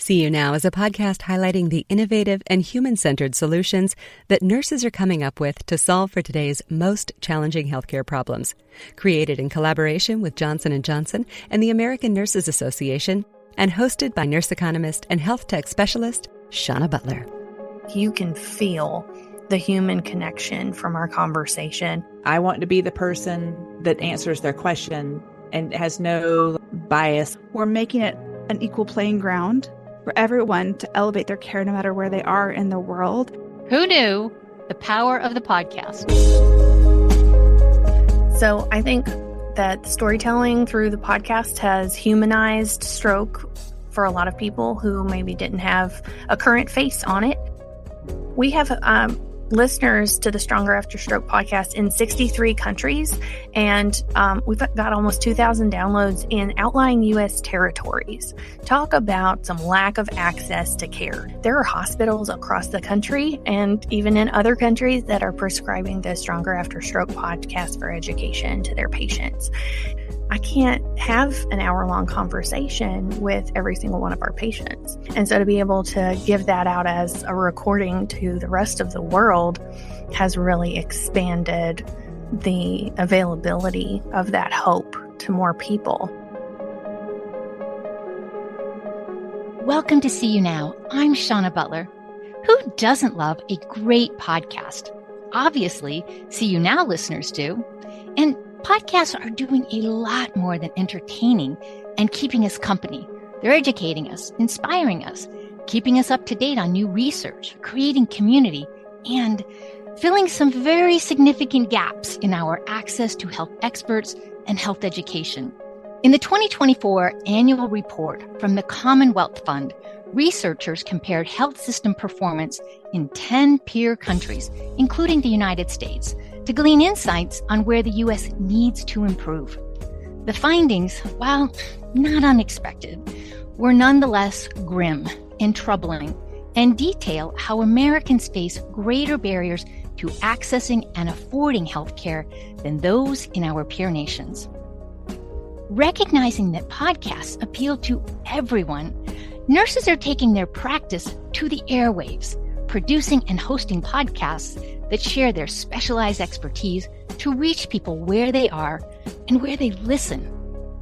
See You Now is a podcast highlighting the innovative and human-centered solutions that nurses are coming up with to solve for today's most challenging healthcare problems. Created in collaboration with Johnson & Johnson and the American Nurses Association, and hosted by nurse economist and health tech specialist, Shauna Butler. You can feel the human connection from our conversation. I want to be the person that answers their question and has no bias. We're making it an equal playing ground for everyone to elevate their care no matter where they are in the world. Who knew the power of the podcast? So I think that storytelling through the podcast has humanized stroke for a lot of people who maybe didn't have a current face on it. We have listeners to the Stronger After Stroke podcast in 63 countries, and we've got almost 2,000 downloads in outlying U.S. territories. Talk about some lack of access to care. There are hospitals across the country and even in other countries that are prescribing the Stronger After Stroke podcast for education to their patients. I can't have an hour-long conversation with every single one of our patients. And so to be able to give that out as a recording to the rest of the world has really expanded the availability of that hope to more people. Welcome to See You Now. I'm Shauna Butler. Who doesn't love a great podcast? Obviously, See You Now listeners do. And podcasts are doing a lot more than entertaining and keeping us company. They're educating us, inspiring us, keeping us up to date on new research, creating community, and filling some very significant gaps in our access to health experts and health education. In the 2024 annual report from the Commonwealth Fund, researchers compared health system performance in 10 peer countries, including the United States, to glean insights on where the U.S. needs to improve. The findings, while not unexpected, were nonetheless grim and troubling and detail how Americans face greater barriers to accessing and affording healthcare than those in our peer nations. Recognizing that podcasts appeal to everyone, nurses are taking their practice to the airwaves, producing and hosting podcasts that share their specialized expertise to reach people where they are and where they listen.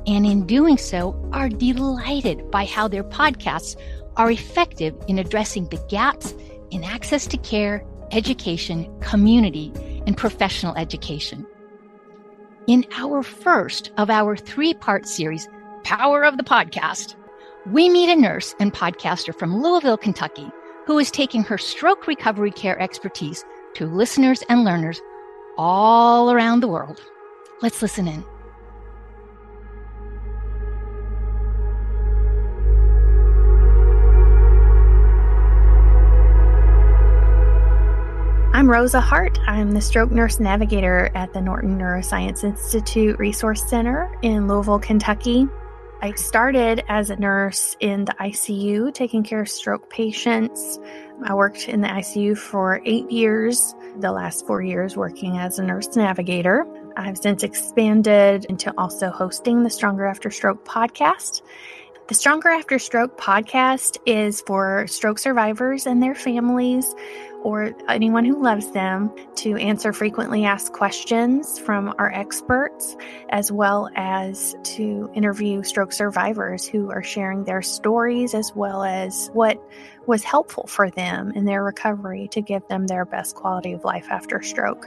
And in doing so, are delighted by how their podcasts are effective in addressing the gaps in access to care, education, community, and professional education. In our first of our 3-part series, Power of the Podcast, we meet a nurse and podcaster from Louisville, Kentucky, who is taking her stroke recovery care expertise to listeners and learners all around the world. Let's listen in. I'm Rosa Hart. I'm the stroke nurse navigator at the Norton Neuroscience Institute Resource Center in Louisville, Kentucky. I started as a nurse in the ICU, taking care of stroke patients. I worked in the ICU for 8 years, the last 4 years working as a nurse navigator. I've since expanded into also hosting the Stronger After Stroke podcast. The Stronger After Stroke podcast is for stroke survivors and their families, or anyone who loves them, to answer frequently asked questions from our experts, as well as to interview stroke survivors who are sharing their stories, as well as what was helpful for them in their recovery to give them their best quality of life after stroke.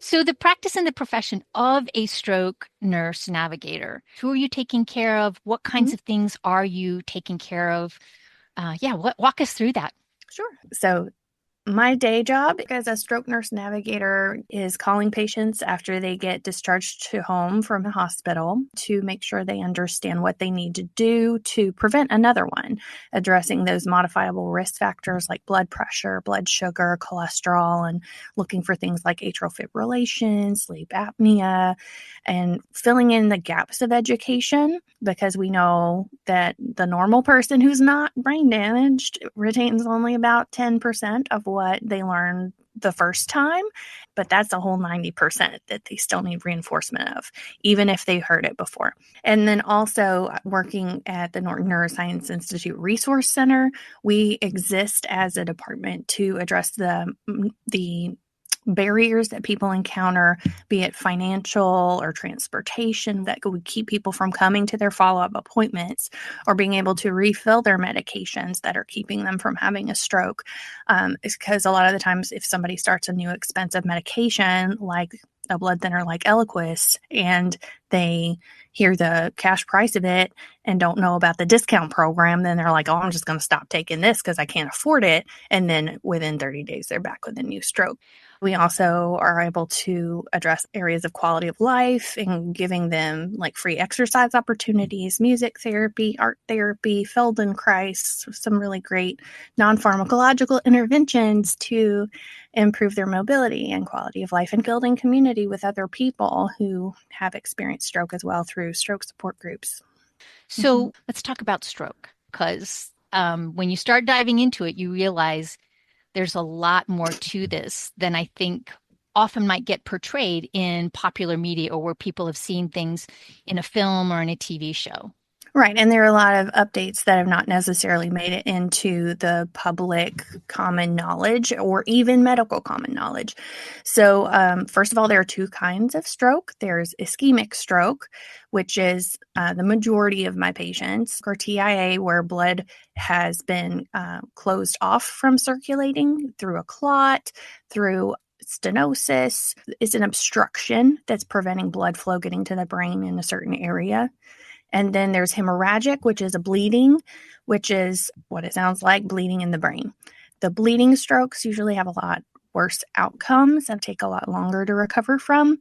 So the practice and the profession of a stroke nurse navigator, who are you taking care of? What kinds of things are you taking care of? Walk us through that. Sure. So My day job as a stroke nurse navigator is calling patients after they get discharged to home from the hospital to make sure they understand what they need to do to prevent another one, addressing those modifiable risk factors like blood pressure, blood sugar, cholesterol, and looking for things like atrial fibrillation, sleep apnea, and filling in the gaps of education, because we know that the normal person who's not brain damaged retains only about 10% of what they learned the first time, but that's a whole 90% that they still need reinforcement of, even if they heard it before. And then also working at the Norton Neuroscience Institute Resource Center, we exist as a department to address the barriers that people encounter, be it financial or transportation, that would keep people from coming to their follow-up appointments or being able to refill their medications that are keeping them from having a stroke. It's because a lot of the times if somebody starts a new expensive medication like a blood thinner like Eliquis and they hear the cash price of it and don't know about the discount program, then they're like, oh, I'm just going to stop taking this because I can't afford it. And then within 30 days, they're back with a new stroke. We also are able to address areas of quality of life and giving them like free exercise opportunities, music therapy, art therapy, Feldenkrais, some really great non-pharmacological interventions to improve their mobility and quality of life and building community with other people who have experienced stroke as well through stroke support groups. So let's talk about stroke, because when you start diving into it, you realize there's a lot more to this than I think often might get portrayed in popular media or where people have seen things in a film or in a TV show. Right. And there are a lot of updates that have not necessarily made it into the public common knowledge or even medical common knowledge. So, first of all, there are two kinds of stroke. There's ischemic stroke, which is the majority of my patients, or TIA, where blood has been closed off from circulating through a clot, through stenosis. It's an obstruction that's preventing blood flow getting to the brain in a certain area. And then there's hemorrhagic, which is a bleeding, which is what it sounds like, bleeding in the brain. The bleeding strokes usually have a lot worse outcomes and take a lot longer to recover from.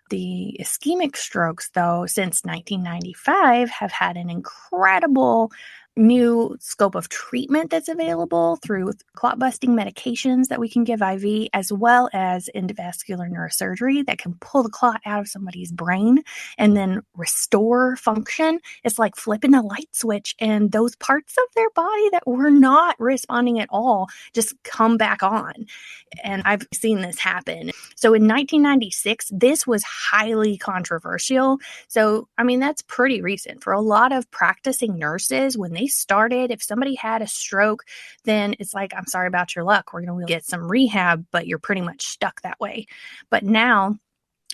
The ischemic strokes, though, since 1995 have had an incredible new scope of treatment that's available through clot-busting medications that we can give IV, as well as endovascular neurosurgery that can pull the clot out of somebody's brain and then restore function. It's like flipping a light switch, and those parts of their body that were not responding at all just come back on. And I've seen this happen. So in 1996, this was highly controversial. So, I mean, that's pretty recent. For a lot of practicing nurses, when they started, if somebody had a stroke, then it's like, I'm sorry about your luck. We're going to get some rehab, but you're pretty much stuck that way. But now,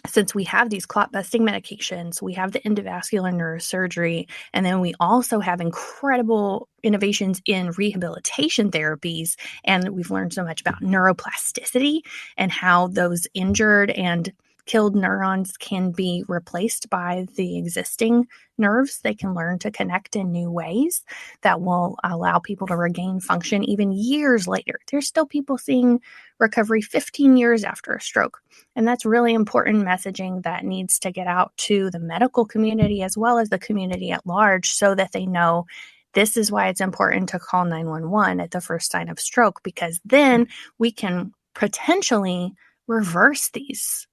since we have these clot-busting medications, we have the endovascular neurosurgery, and then we also have incredible innovations in rehabilitation therapies, and we've learned so much about neuroplasticity and how those injured and killed neurons can be replaced by the existing nerves. They can learn to connect in new ways that will allow people to regain function even years later. There's still people seeing recovery 15 years after a stroke. And that's really important messaging that needs to get out to the medical community as well as the community at large, so that they know this is why it's important to call 911 at the first sign of stroke, because then we can potentially reverse these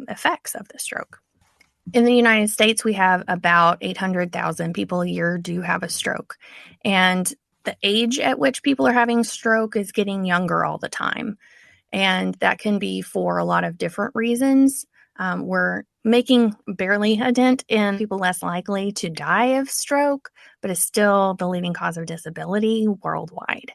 effects of the stroke. In the United States, we have about 800,000 people a year do have a stroke. And the age at which people are having stroke is getting younger all the time. And that can be for a lot of different reasons. We're making barely a dent in people less likely to die of stroke, but it's still the leading cause of disability worldwide.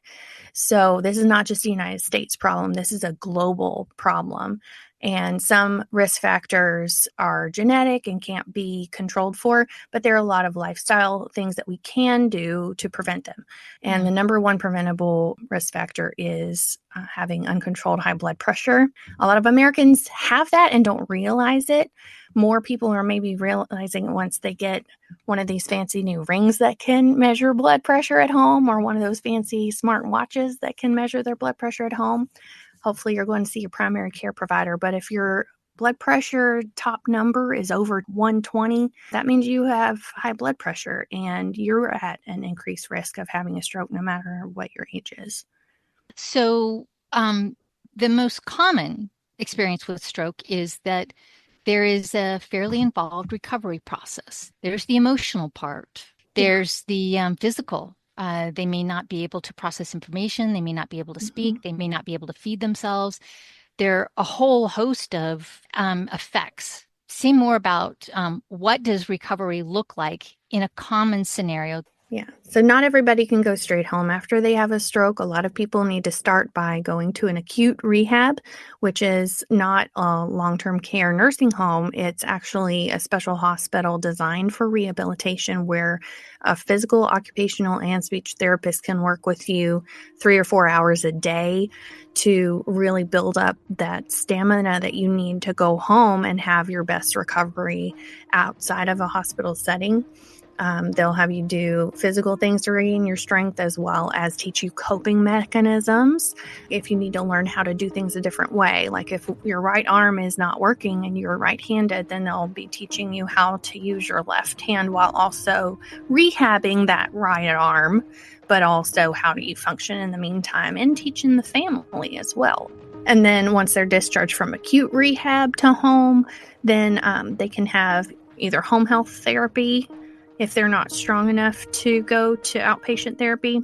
So this is not just a United States problem. This is a global problem. And some risk factors are genetic and can't be controlled for, but there are a lot of lifestyle things that we can do to prevent them. And the number one preventable risk factor is having uncontrolled high blood pressure. A lot of Americans have that and don't realize it. More people are maybe realizing it once they get one of these fancy new rings that can measure blood pressure at home, or one of those fancy smart watches that can measure their blood pressure at home. hopefully you're going to see your primary care provider. But if your blood pressure top number is over 120, that means you have high blood pressure and you're at an increased risk of having a stroke no matter what your age is. So, the most common experience with stroke is that there is a fairly involved recovery process. There's the emotional part. There's the physical. They may not be able to process information. They may not be able to speak. They may not be able to feed themselves. There are a whole host of effects. Say more about what does recovery look like in a common scenario. Yeah. So not everybody can go straight home after they have a stroke. A lot of people need to start by going to an acute rehab, which is not a long-term care nursing home. It's actually a special hospital designed for rehabilitation where a physical, occupational, and speech therapist can work with you 3 or 4 hours a day to really build up that stamina that you need to go home and have your best recovery outside of a hospital setting. They'll have you do physical things to regain your strength as well as teach you coping mechanisms. If you need to learn how to do things a different way, like if your right arm is not working and you're right-handed, then they'll be teaching you how to use your left hand while also rehabbing that right arm, but also how do you function in the meantime and teaching the family as well. And then once they're discharged from acute rehab to home, then they can have either home health therapy if they're not strong enough to go to outpatient therapy,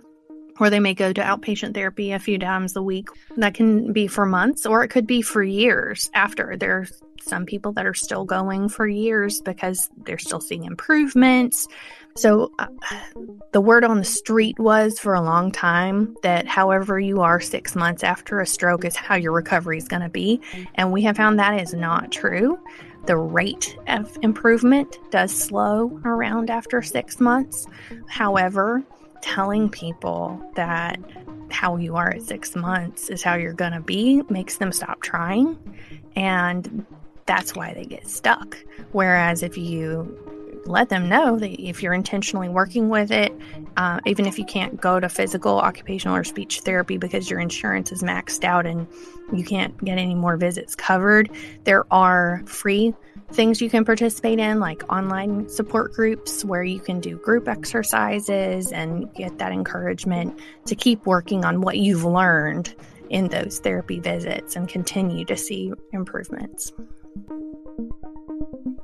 or they may go to outpatient therapy a few times a week. That can be for months, or it could be for years after. There's some people that are still going for years because they're still seeing improvements. So the word on the street was for a long time that however you are 6 months after a stroke is how your recovery is going to be. And we have found that is not true. The rate of improvement does slow around after 6 months. However, telling people that how you are at 6 months is how you're going to be makes them stop trying. And that's why they get stuck. Whereas if you let them know that if you're intentionally working with it, even if you can't go to physical, occupational, or speech therapy because your insurance is maxed out and you can't get any more visits covered, there are free things you can participate in, like online support groups where you can do group exercises and get that encouragement to keep working on what you've learned in those therapy visits and continue to see improvements.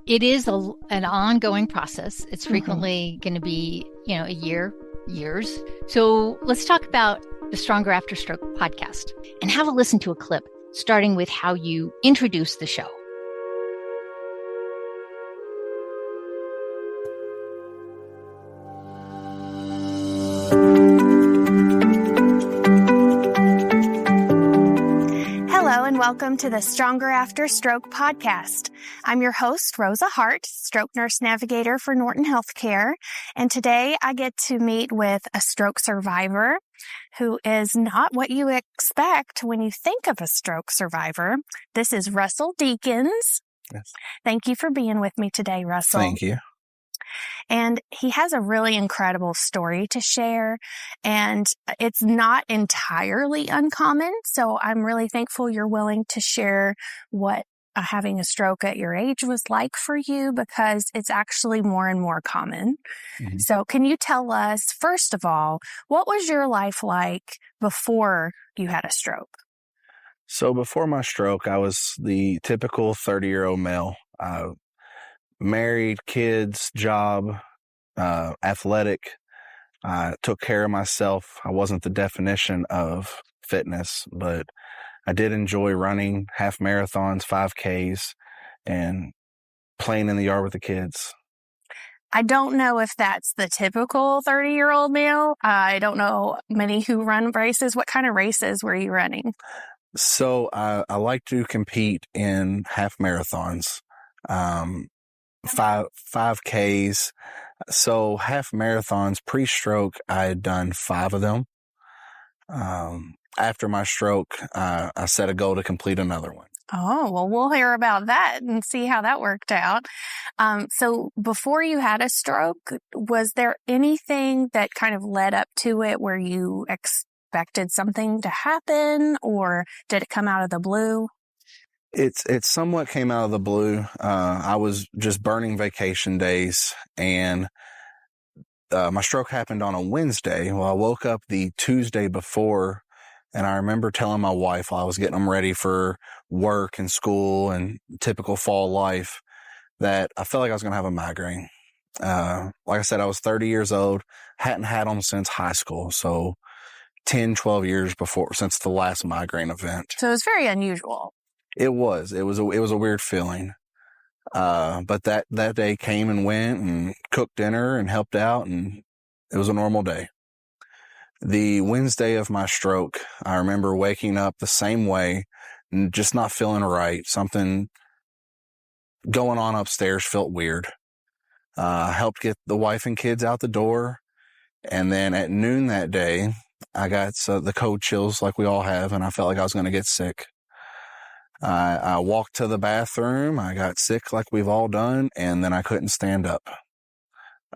It is an ongoing process. It's frequently going to be, a year, years. So let's talk about the Stronger After Stroke podcast and have a listen to a clip, starting with how you introduce the show. And welcome to the Stronger After Stroke podcast. I'm your host, Rosa Hart, stroke nurse navigator for Norton Healthcare. And today I get to meet with a stroke survivor who is not what you expect when you think of a stroke survivor. This is Russell Deakins. Yes. Thank you for being with me today, Russell. Thank you. And he has a really incredible story to share, and it's not entirely uncommon. So I'm really thankful you're willing to share what having a stroke at your age was like for you, because it's actually more and more common. Mm-hmm. So can you tell us, first of all, what was your life like before you had a stroke? So before my stroke, I was the typical 30-year-old male. Married, kids, job, athletic. I took care of myself. I wasn't the definition of fitness, but I did enjoy running half marathons, 5Ks, and playing in the yard with the kids. I don't know if that's the typical 30-year-old male. I don't know many who run races. What kind of races were you running? So I like to compete in half marathons. 5Ks. So half marathons pre-stroke, I had done 5 of them. After my stroke, I set a goal to complete another one. Oh, well, we'll hear about that and see how that worked out. So before you had a stroke, was there anything that kind of led up to it where you expected something to happen, or did it come out of the blue? It somewhat came out of the blue. I was just burning vacation days, and my stroke happened on a Wednesday. Well, I woke up the Tuesday before, and I remember telling my wife while I was getting them ready for work and school and typical fall life that I felt like I was going to have a migraine. Like I said, I was 30 years old, hadn't had them since high school. So 10, 12 years since the last migraine event. So it's very unusual. It was a weird feeling. But that day came and went, and cooked dinner and helped out, and it was a normal day. The Wednesday of my stroke, I remember waking up the same way and just not feeling right. Something going on upstairs felt weird. Helped get the wife and kids out the door. And then at noon that day, I got the cold chills like we all have, and I felt like I was going to get sick. I walked to the bathroom. I got sick like we've all done, and then I couldn't stand up.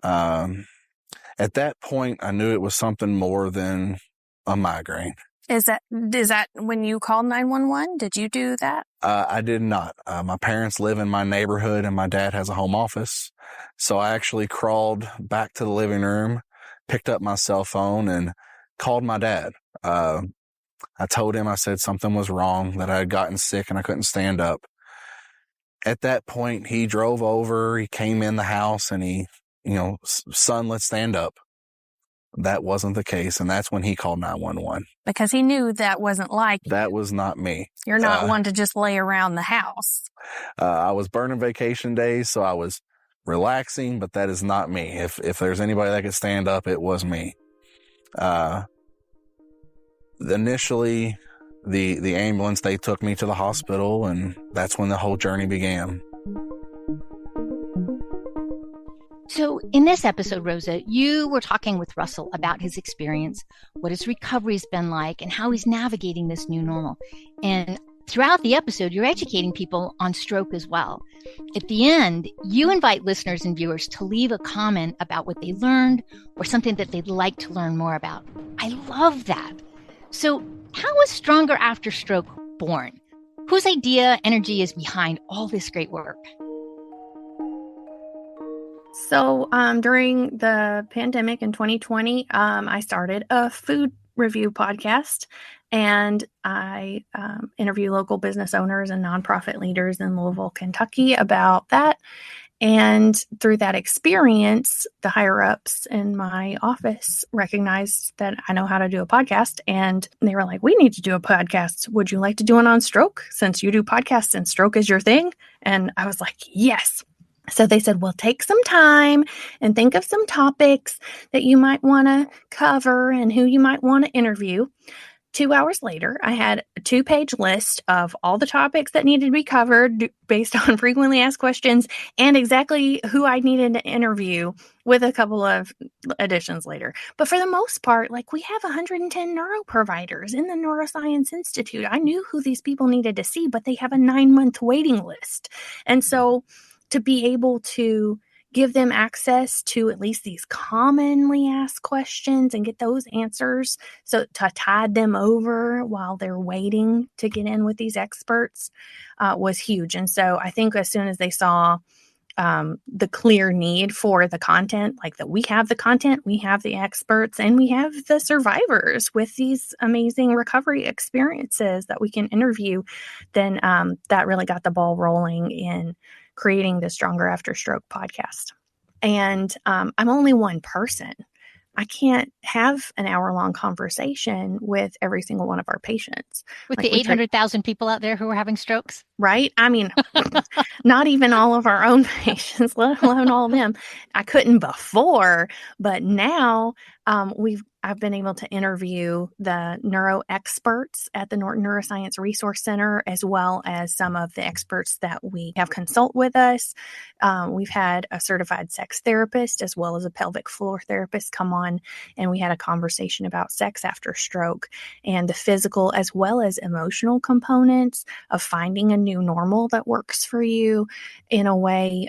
At that point, I knew it was something more than a migraine. Is that when you called 911? Did you do that? I did not. My parents live in my neighborhood, and my dad has a home office. So I actually crawled back to the living room, picked up my cell phone, and called my dad. I told him, I said something was wrong, that I had gotten sick and I couldn't stand up. At that point, he drove over, he came in the house, and he, son, let's stand up. That wasn't the case, and that's when he called 911. Because he knew that wasn't like you. That was not me. You're not one to just lay around the house. I was burning vacation days, so I was relaxing, but that is not me. If there's anybody that could stand up, it was me. Initially, the ambulance, they took me to the hospital, and that's when the whole journey began. So in this episode, Rosa, you were talking with Russell about his experience, what his recovery's been like, and how he's navigating this new normal. And throughout the episode, you're educating people on stroke as well. At the end, you invite listeners and viewers to leave a comment about what they learned or something that they'd like to learn more about. I love that. So how was Stronger After Stroke born? Whose idea, energy is behind all this great work? So during the pandemic in 2020, I started a food review podcast, and I interview local business owners and nonprofit leaders in Louisville, Kentucky about that. And through that experience, the higher ups in my office recognized that I know how to do a podcast. And they were like, we need to do a podcast. Would you like to do one on stroke, since you do podcasts and stroke is your thing? And I was like, yes. So they said, well, take some time and think of some topics that you might want to cover and who you might want to interview. 2 hours later, I had a 2-page list of all the topics that needed to be covered based on frequently asked questions and exactly who I needed to interview, with a couple of additions later. But for the most part, we have 110 neuro providers in the Neuroscience Institute. I knew who these people needed to see, but they have a 9-month waiting list. And so to be able to give them access to at least these commonly asked questions and get those answers, so to tide them over while they're waiting to get in with these experts was huge. And so I think as soon as they saw the clear need for the content, that we have the content, we have the experts, and we have the survivors with these amazing recovery experiences that we can interview, then that really got the ball rolling in creating the Stronger After Stroke podcast. And I'm only one person. I can't have an hour-long conversation with every single one of our patients. With the 800,000 people out there who are having strokes? Right? I mean, not even all of our own patients, let alone all of them. I couldn't before, but now I've been able to interview the neuro experts at the Norton Neuroscience Resource Center, as well as some of the experts that we have consult with us. We've had a certified sex therapist as well as a pelvic floor therapist come on, and we had a conversation about sex after stroke and the physical as well as emotional components of finding a new normal that works for you in a way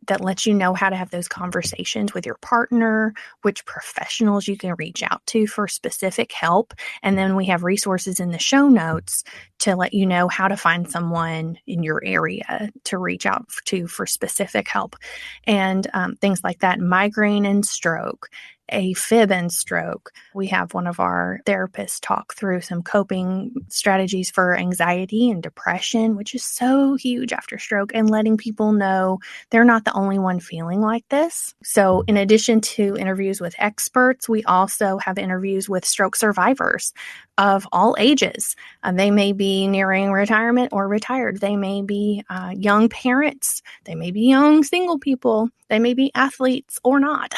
that lets you know how to have those conversations with your partner, which professionals you can reach out to for specific help. And then we have resources in the show notes to let you know how to find someone in your area to reach out to for specific help. And things like that, migraine and stroke, AFib and stroke. We have one of our therapists talk through some coping strategies for anxiety and depression, which is so huge after stroke, and letting people know they're not the only one feeling like this. So in addition to interviews with experts, we also have interviews with stroke survivors of all ages. They may be nearing retirement or retired. They may be young parents. They may be young single people. They may be athletes or not,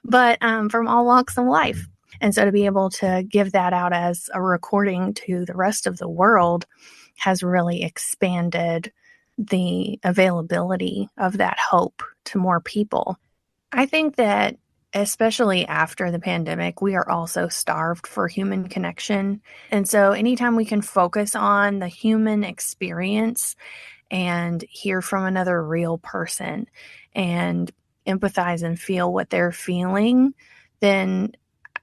but from all walks of life. And so to be able to give that out as a recording to the rest of the world has really expanded the availability of that hope to more people. I think that especially after the pandemic, we are also starved for human connection. And so anytime we can focus on the human experience and hear from another real person and empathize and feel what they're feeling, then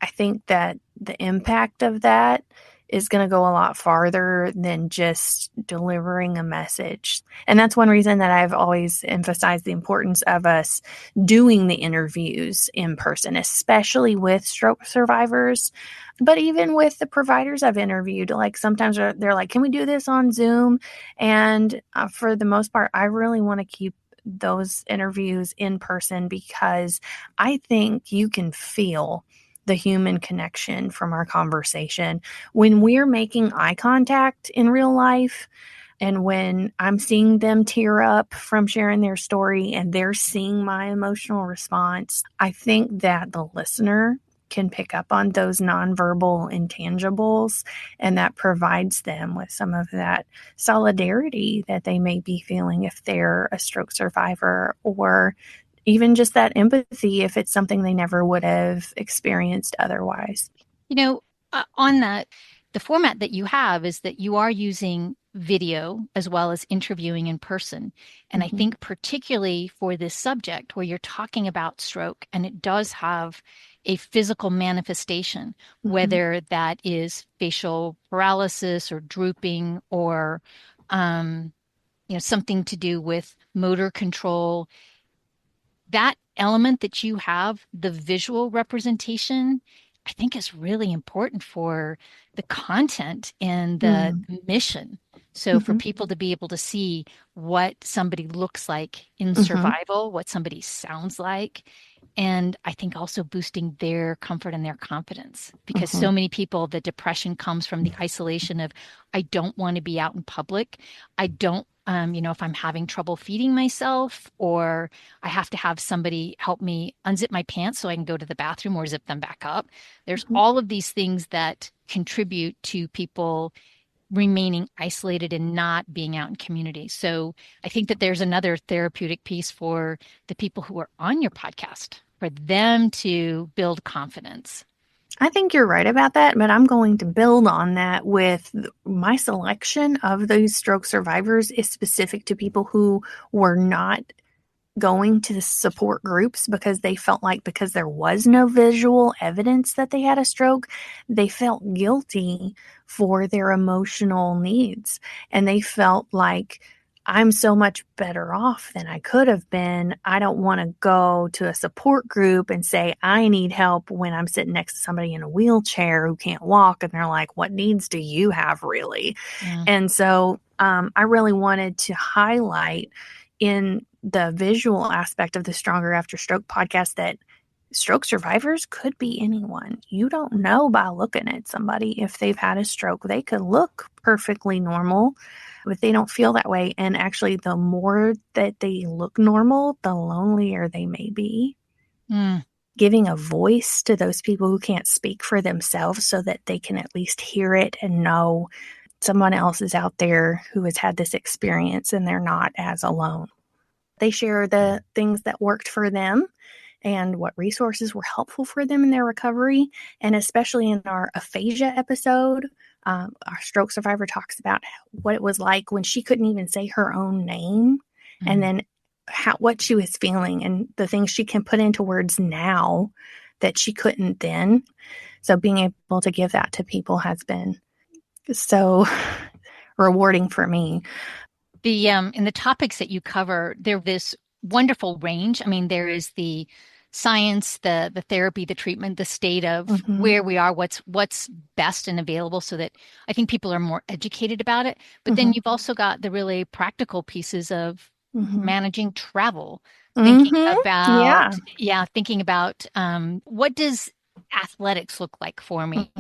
I think that the impact of that is going to go a lot farther than just delivering a message. And that's one reason that I've always emphasized the importance of us doing the interviews in person, especially with stroke survivors, but even with the providers I've interviewed. Like sometimes they're like, can we do this on Zoom? And for the most part, I really want to keep those interviews in person because I think you can feel the human connection from our conversation. When we're making eye contact in real life, and when I'm seeing them tear up from sharing their story and they're seeing my emotional response, I think that the listener can pick up on those nonverbal intangibles, and that provides them with some of that solidarity that they may be feeling if they're a stroke survivor, or even just that empathy if it's something they never would have experienced otherwise. On that, the format that you have is that you are using video as well as interviewing in person. And I think particularly for this subject where you're talking about stroke and it does have a physical manifestation, whether that is facial paralysis or drooping or, something to do with motor control, that element that you have, the visual representation, I think is really important for the content and the mission. So for people to be able to see what somebody looks like in survival, what somebody sounds like, and I think also boosting their comfort and their confidence, because so many people, the depression comes from the isolation of, I don't want to be out in public. I don't, if I'm having trouble feeding myself, or I have to have somebody help me unzip my pants so I can go to the bathroom or zip them back up. There's all of these things that contribute to people remaining isolated and not being out in community. So I think that there's another therapeutic piece for the people who are on your podcast, for them to build confidence. I think you're right about that, but I'm going to build on that with my selection of those stroke survivors is specific to people who were not going to the support groups because they felt like, because there was no visual evidence that they had a stroke, they felt guilty for their emotional needs. And they felt like, I'm so much better off than I could have been. I don't want to go to a support group and say, I need help, when I'm sitting next to somebody in a wheelchair who can't walk. And they're like, what needs do you have really? Yeah. And so I really wanted to highlight in the visual aspect of the Stronger After Stroke podcast that stroke survivors could be anyone. You don't know by looking at somebody if they've had a stroke. They could look perfectly normal, but they don't feel that way. And actually, the more that they look normal, the lonelier they may be. Giving a voice to those people who can't speak for themselves so that they can at least hear it and know someone else is out there who has had this experience and they're not as alone. They share the things that worked for them and what resources were helpful for them in their recovery. And especially in our aphasia episode, our stroke survivor talks about what it was like when she couldn't even say her own name. And then what she was feeling and the things she can put into words now that she couldn't then. So being able to give that to people has been so rewarding for me. In the topics that you cover, there's this wonderful range. I mean, there is the science, the therapy, the treatment, the state of where we are, what's best and available, so that I think people are more educated about it. But then you've also got the really practical pieces of managing travel, thinking about what does athletics look like for me.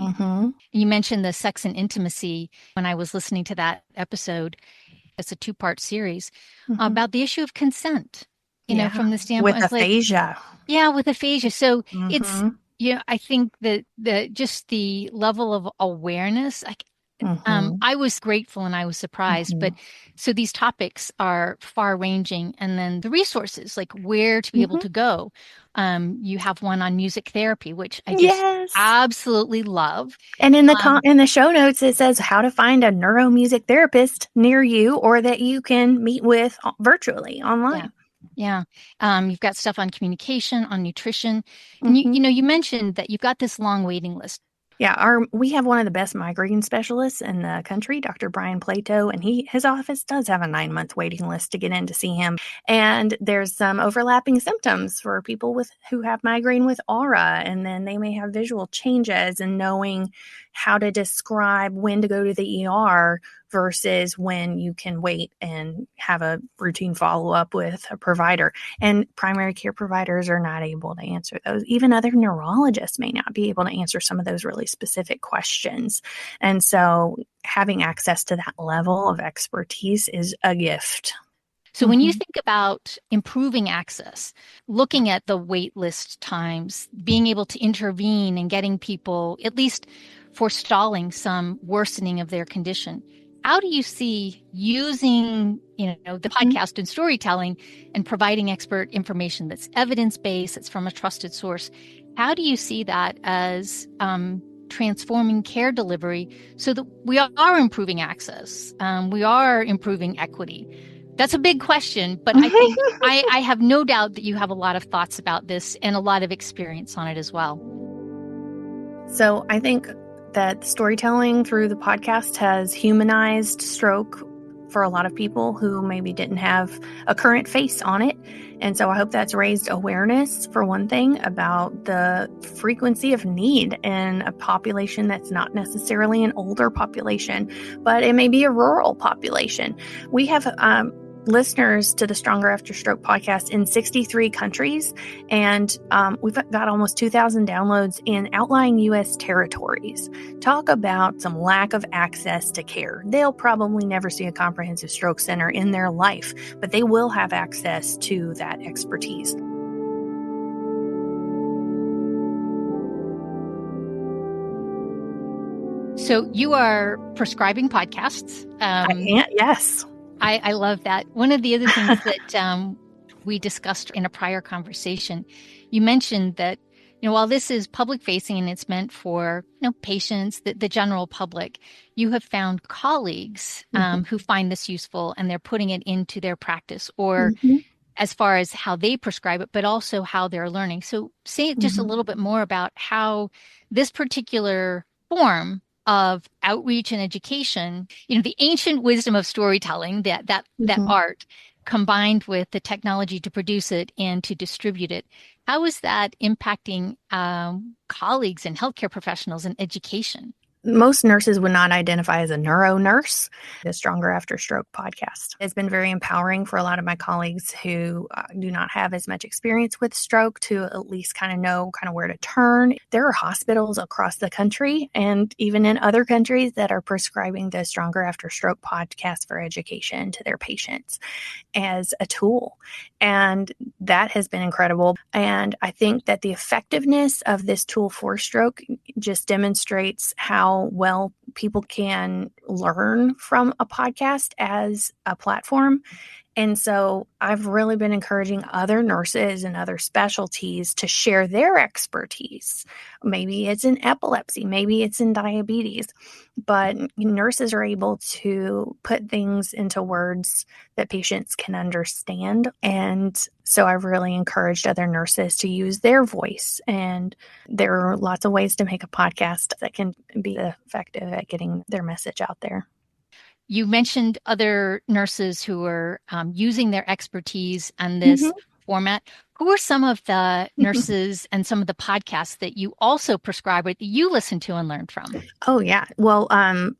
You mentioned the sex and intimacy when I was listening to that episode. It's a 2-part series about the issue of consent, from the standpoint with aphasia. With aphasia. So it's, I think that just the level of awareness, I was grateful and I was surprised, but so these topics are far ranging. And then the resources, like where to be able to go. You have one on music therapy, which I just absolutely love. And in the show notes, it says how to find a neuromusic therapist near you or that you can meet with virtually online. Yeah. You've got stuff on communication, on nutrition. And you mentioned that you've got this long waiting list. Yeah, we have one of the best migraine specialists in the country, Dr. Brian Plato, and his office does have a 9-month waiting list to get in to see him. And there's some overlapping symptoms for people who have migraine with aura, and then they may have visual changes, and knowing how to describe when to go to the ER versus when you can wait and have a routine follow-up with a provider. And primary care providers are not able to answer those. Even other neurologists may not be able to answer some of those really specific questions. And so having access to that level of expertise is a gift. So when you think about improving access, looking at the wait list times, being able to intervene and getting people at least forestalling some worsening of their condition, how do you see using, the podcast and storytelling and providing expert information that's evidence-based, that's from a trusted source? How do you see that as transforming care delivery so that we are improving access, we are improving equity? That's a big question, but I think I have no doubt that you have a lot of thoughts about this and a lot of experience on it as well. So I think that storytelling through the podcast has humanized stroke for a lot of people who maybe didn't have a current face on it. And so I hope that's raised awareness, for one thing, about the frequency of need in a population that's not necessarily an older population, but it may be a rural population. We have listeners to the Stronger After Stroke podcast in 63 countries, and we've got almost 2,000 downloads in outlying U.S. territories. Talk about some lack of access to care. They'll probably never see a comprehensive stroke center in their life, but they will have access to that expertise. So you are prescribing podcasts. Yes. I love that. One of the other things that we discussed in a prior conversation, you mentioned that, while this is public facing and it's meant for, patients, the general public, you have found colleagues who find this useful and they're putting it into their practice, or as far as how they prescribe it, but also how they're learning. So say just a little bit more about how this particular form of outreach and education, the ancient wisdom of storytelling, that art, combined with the technology to produce it and to distribute it. How is that impacting colleagues and healthcare professionals in education? Most nurses would not identify as a neuro nurse. The Stronger After Stroke podcast has been very empowering for a lot of my colleagues who do not have as much experience with stroke to at least know where to turn. There are hospitals across the country and even in other countries that are prescribing the Stronger After Stroke podcast for education to their patients as a tool. And that has been incredible. And I think that the effectiveness of this tool for stroke just demonstrates how well people can learn from a podcast as a platform. And so I've really been encouraging other nurses and other specialties to share their expertise. Maybe it's in epilepsy, maybe it's in diabetes, but nurses are able to put things into words that patients can understand. And so I've really encouraged other nurses to use their voice. And there are lots of ways to make a podcast that can be effective at getting their message out there. You mentioned other nurses who are using their expertise on this format. Who are some of the nurses and some of the podcasts that you also prescribe or that you listen to and learn from? Oh, yeah. Well,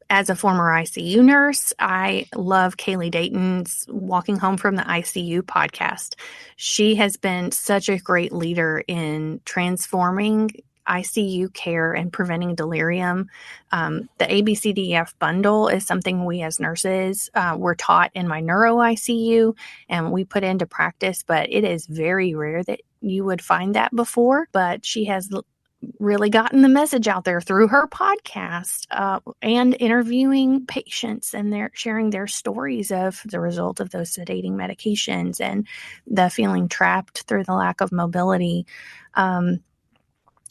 as a former ICU nurse, I love Kaylee Dayton's Walking Home from the ICU podcast. She has been such a great leader in transforming ICU care and preventing delirium. The ABCDEF bundle is something we as nurses were taught in my neuro ICU and we put into practice, but it is very rare that you would find that before. But she has really gotten the message out there through her podcast and interviewing patients and they're sharing their stories of the result of those sedating medications and the feeling trapped through the lack of mobility.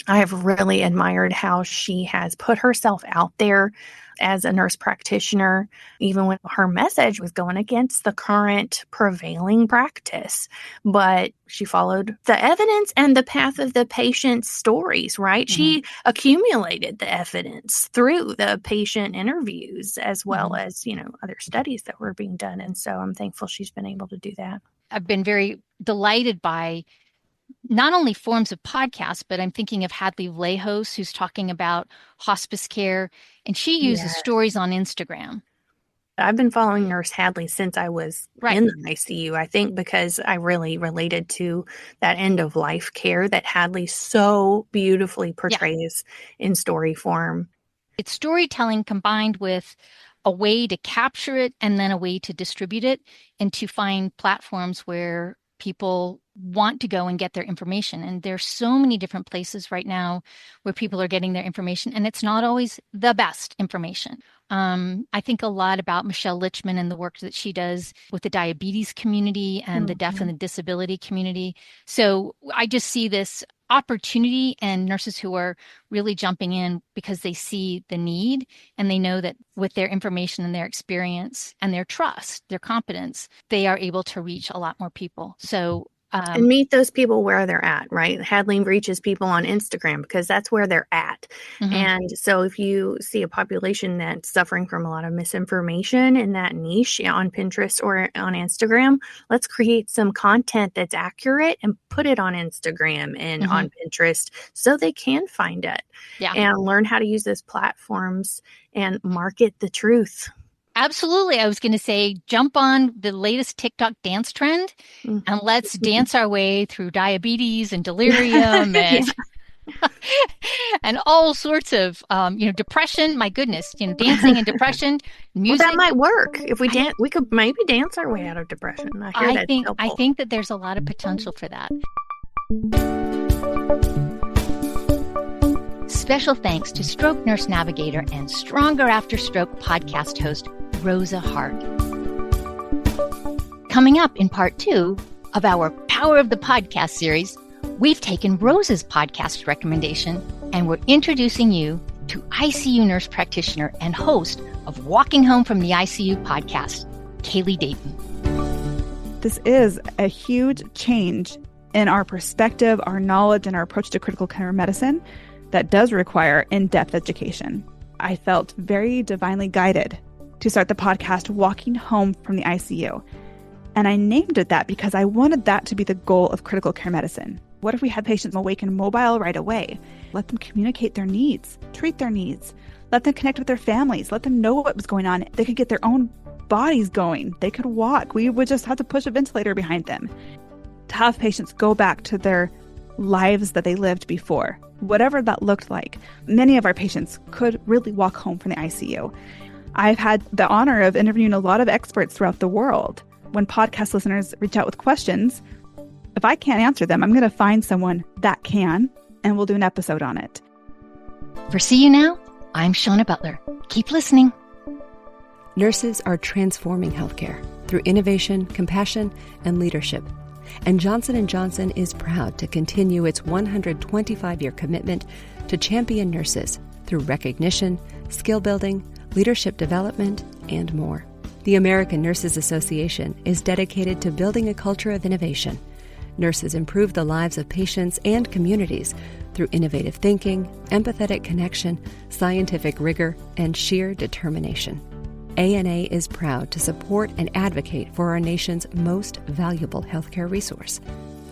I have really admired how she has put herself out there as a nurse practitioner, even when her message was going against the current prevailing practice. But she followed the evidence and the path of the patient's stories, right? She accumulated the evidence through the patient interviews as well as, other studies that were being done. And so I'm thankful she's been able to do that. I've been very delighted by not only forms of podcasts, but I'm thinking of Hadley Vlahos, who's talking about hospice care, and she uses stories on Instagram. I've been following Nurse Hadley since I was in the ICU, I think, because I really related to that end of life care that Hadley so beautifully portrays in story form. It's storytelling combined with a way to capture it and then a way to distribute it and to find platforms where people want to go and get their information. And there's so many different places right now where people are getting their information, and it's not always the best information. I think a lot about Michelle Lichman and the work that she does with the diabetes community and the deaf and the disability community. So I just see this opportunity and nurses who are really jumping in because they see the need and they know that with their information and their experience and their trust, their competence, they are able to reach a lot more people. So and meet those people where they're at, right? Hadley reaches people on Instagram because that's where they're at. And so if you see a population that's suffering from a lot of misinformation in that niche on Pinterest or on Instagram, let's create some content that's accurate and put it on Instagram and on Pinterest so they can find it and learn how to use those platforms and market the truth. Absolutely. I was going to say, jump on the latest TikTok dance trend and let's dance our way through diabetes and delirium and and all sorts of, depression. My goodness, dancing and depression, music. Well, that might work. If we dance, we could maybe dance our way out of depression. I think that there's a lot of potential for that. Special thanks to stroke nurse navigator and Stronger After Stroke podcast host, Rosa Hart. Coming up in part 2 of our Power of the Podcast series, we've taken Rosa's podcast recommendation and we're introducing you to ICU nurse practitioner and host of Walking Home from the ICU podcast, Kaylee Dayton. This is a huge change in our perspective, our knowledge, and our approach to critical care medicine that does require in-depth education. I felt very divinely guided to start the podcast Walking Home from the ICU. And I named it that because I wanted that to be the goal of critical care medicine. What if we had patients awake and mobile right away? Let them communicate their needs, treat their needs, let them connect with their families, let them know what was going on. They could get their own bodies going. They could walk. We would just have to push a ventilator behind them. To have patients go back to their lives that they lived before, whatever that looked like. Many of our patients could really walk home from the ICU. I've had the honor of interviewing a lot of experts throughout the world. When podcast listeners reach out with questions, if I can't answer them, I'm going to find someone that can, and we'll do an episode on it. For See You Now, I'm Shauna Butler. Keep listening. Nurses are transforming healthcare through innovation, compassion, and leadership. And Johnson & Johnson is proud to continue its 125-year commitment to champion nurses through recognition, skill building, leadership development, and more. The American Nurses Association is dedicated to building a culture of innovation. Nurses improve the lives of patients and communities through innovative thinking, empathetic connection, scientific rigor, and sheer determination. ANA is proud to support and advocate for our nation's most valuable healthcare resource,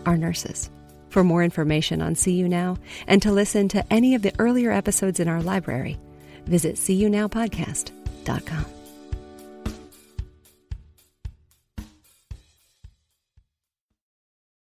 our nurses. For more information on See You Now and to listen to any of the earlier episodes in our library, visit seeyounowpodcast.com.